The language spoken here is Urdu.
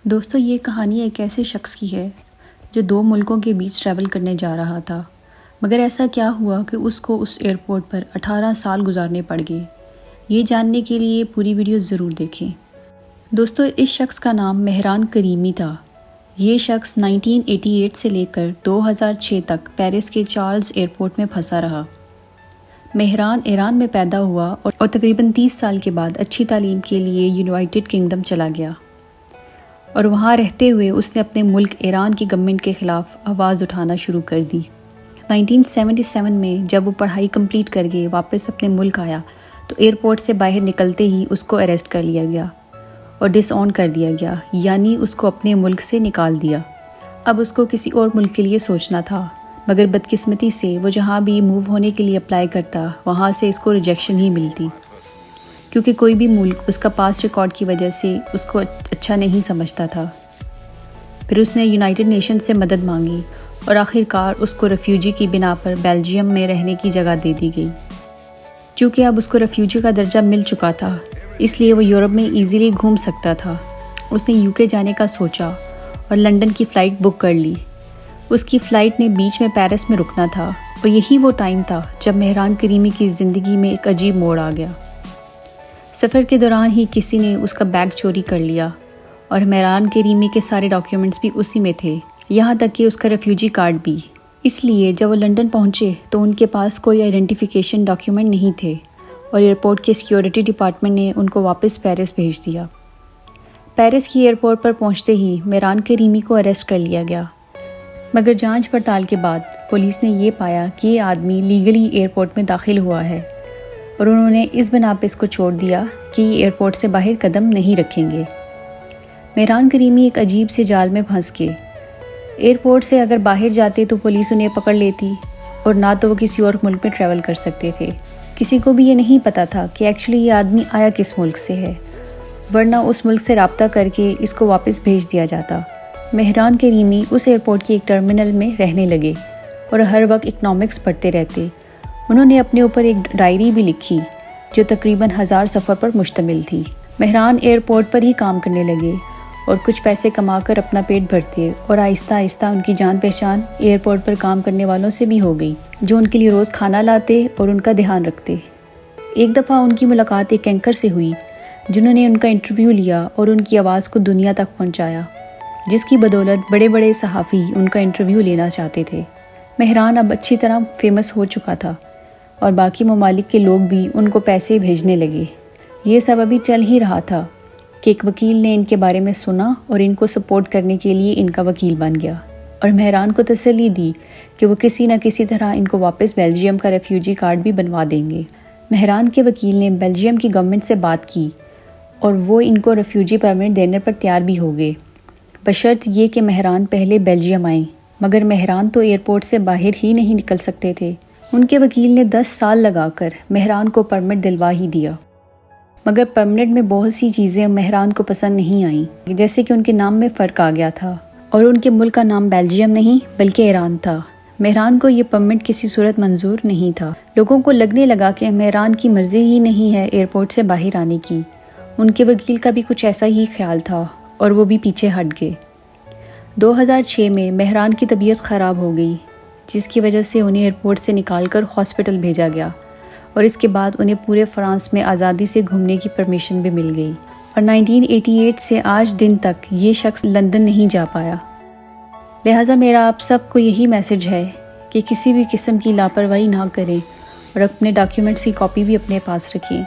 دوستو یہ کہانی ایک ایسے شخص کی ہے جو 2 ملکوں کے بیچ ٹریول کرنے جا رہا تھا، مگر ایسا کیا ہوا کہ اس کو اس ایئرپورٹ پر 18 سال گزارنے پڑ گئے۔ یہ جاننے کے لیے پوری ویڈیو ضرور دیکھیں۔ دوستو اس شخص کا نام مہران کریمی تھا۔ یہ شخص 1988 سے لے کر 2006 تک پیرس کے چارلز ایئرپورٹ میں پھنسا رہا۔ مہران ایران میں پیدا ہوا اور تقریباً 30 سال کے بعد اچھی تعلیم کے لیے یونائٹڈ کنگڈم چلا گیا، اور وہاں رہتے ہوئے اس نے اپنے ملک ایران کی گورنمنٹ کے خلاف آواز اٹھانا شروع کر دی۔ 1977 میں جب وہ پڑھائی کمپلیٹ کر کے واپس اپنے ملک آیا تو ایئرپورٹ سے باہر نکلتے ہی اس کو اریسٹ کر لیا گیا اور ڈس آن کر دیا گیا، یعنی اس کو اپنے ملک سے نکال دیا۔ اب اس کو کسی اور ملک کے لیے سوچنا تھا، مگر بدقسمتی سے وہ جہاں بھی موو ہونے کے لیے اپلائی کرتا وہاں سے اس کو ریجیکشن ہی ملتی، کیونکہ کوئی بھی ملک اس کا پاس ریکارڈ کی وجہ سے اس کو اچھا نہیں سمجھتا تھا۔ پھر اس نے یونائٹڈ نیشن سے مدد مانگی اور آخر کار اس کو ریفیوجی کی بنا پر بیلجیم میں رہنے کی جگہ دے دی گئی۔ چونکہ اب اس کو ریفیوجی کا درجہ مل چکا تھا، اس لیے وہ یورپ میں ایزیلی گھوم سکتا تھا۔ اس نے UK جانے کا سوچا اور لنڈن کی فلائٹ بک کر لی۔ اس کی فلائٹ نے بیچ میں پیرس میں رکنا تھا، اور یہی وہ ٹائم تھا جب مہران کریمی کی زندگی میں ایک عجیب موڑ آ گیا۔ سفر کے دوران ہی کسی نے اس کا بیگ چوری کر لیا، اور مہران کریمی کے سارے ڈاکیومنٹس بھی اسی میں تھے، یہاں تک کہ اس کا ریفیوجی کارڈ بھی۔ اس لیے جب وہ لنڈن پہنچے تو ان کے پاس کوئی آئیڈینٹیفیکیشن ڈاکیومنٹ نہیں تھے، اور ایئرپورٹ کے سیکیورٹی ڈپارٹمنٹ نے ان کو واپس پیرس بھیج دیا۔ پیرس کی ایئرپورٹ پر پہنچتے ہی مہران کریمی کو اریسٹ کر لیا گیا، مگر جانچ پڑتال کے بعد پولیس نے یہ پایا کہ یہ آدمی لیگلی ایئرپورٹ میں داخل ہوا ہے، اور انہوں نے اس بنا پہ اس کو چھوڑ دیا کہ یہ ایئرپورٹ سے باہر قدم نہیں رکھیں گے۔ مہران کریمی ایک عجیب سے جال میں پھنس گئے۔ ایئرپورٹ سے اگر باہر جاتے تو پولیس انہیں پکڑ لیتی، اور نہ تو وہ کسی اور ملک میں ٹریول کر سکتے تھے۔ کسی کو بھی یہ نہیں پتہ تھا کہ ایکچولی یہ آدمی آیا کس ملک سے ہے، ورنہ اس ملک سے رابطہ کر کے اس کو واپس بھیج دیا جاتا۔ مہران کریمی اس ایئرپورٹ کی ایک ٹرمینل میں رہنے لگے اور ہر وقت اکنامکس پڑھتے رہتے۔ انہوں نے اپنے اوپر ایک ڈائری بھی لکھی جو تقریباً 1000 صفحہ پر مشتمل تھی۔ مہران ایئرپورٹ پر ہی کام کرنے لگے اور کچھ پیسے کما کر اپنا پیٹ بھرتے، اور آہستہ آہستہ ان کی جان پہچان ایئرپورٹ پر کام کرنے والوں سے بھی ہو گئی، جو ان کے لیے روز کھانا لاتے اور ان کا دھیان رکھتے۔ ایک دفعہ ان کی ملاقات ایک اینکر سے ہوئی جنہوں نے ان کا انٹرویو لیا اور ان کی آواز کو دنیا تک پہنچایا، جس کی بدولت بڑے بڑے صحافی ان کا انٹرویو لینا چاہتے تھے۔ مہران اب اچھی طرح فیمس ہو چکا تھا، اور باقی ممالک کے لوگ بھی ان کو پیسے بھیجنے لگے۔ یہ سب ابھی چل ہی رہا تھا کہ ایک وکیل نے ان کے بارے میں سنا اور ان کو سپورٹ کرنے کے لیے ان کا وکیل بن گیا، اور مہران کو تسلی دی کہ وہ کسی نہ کسی طرح ان کو واپس بیلجیم کا ریفیوجی کارڈ بھی بنوا دیں گے۔ مہران کے وکیل نے بیلجیم کی گورنمنٹ سے بات کی، اور وہ ان کو ریفیوجی پرمٹ دینے پر تیار بھی ہو گئے، بشرط یہ کہ مہران پہلے بیلجیم آئیں۔ مگر مہران تو ایئرپورٹ سے باہر ہی نہیں نکل سکتے تھے۔ ان کے وکیل نے 10 سال لگا کر مہران کو پرمٹ دلوا ہی دیا، مگر پرمٹ میں بہت سی چیزیں مہران کو پسند نہیں آئیں، جیسے کہ ان کے نام میں فرق آ گیا تھا، اور ان کے ملک کا نام بیلجیم نہیں بلکہ ایران تھا۔ مہران کو یہ پرمٹ کسی صورت منظور نہیں تھا۔ لوگوں کو لگنے لگا کہ مہران کی مرضی ہی نہیں ہے ایئرپورٹ سے باہر آنے کی۔ ان کے وکیل کا بھی کچھ ایسا ہی خیال تھا، اور وہ بھی پیچھے ہٹ گئے۔ 2006 میں مہران کی طبیعت خراب ہو گئی، جس کی وجہ سے انہیں ایئرپورٹ سے نکال کر ہاسپٹل بھیجا گیا، اور اس کے بعد انہیں پورے فرانس میں آزادی سے گھومنے کی پرمیشن بھی مل گئی، اور 1988 سے آج دن تک یہ شخص لندن نہیں جا پایا۔ لہٰذا میرا آپ سب کو یہی میسج ہے کہ کسی بھی قسم کی لاپرواہی نہ کریں، اور اپنے ڈاکیومنٹس کی کاپی بھی اپنے پاس رکھیں۔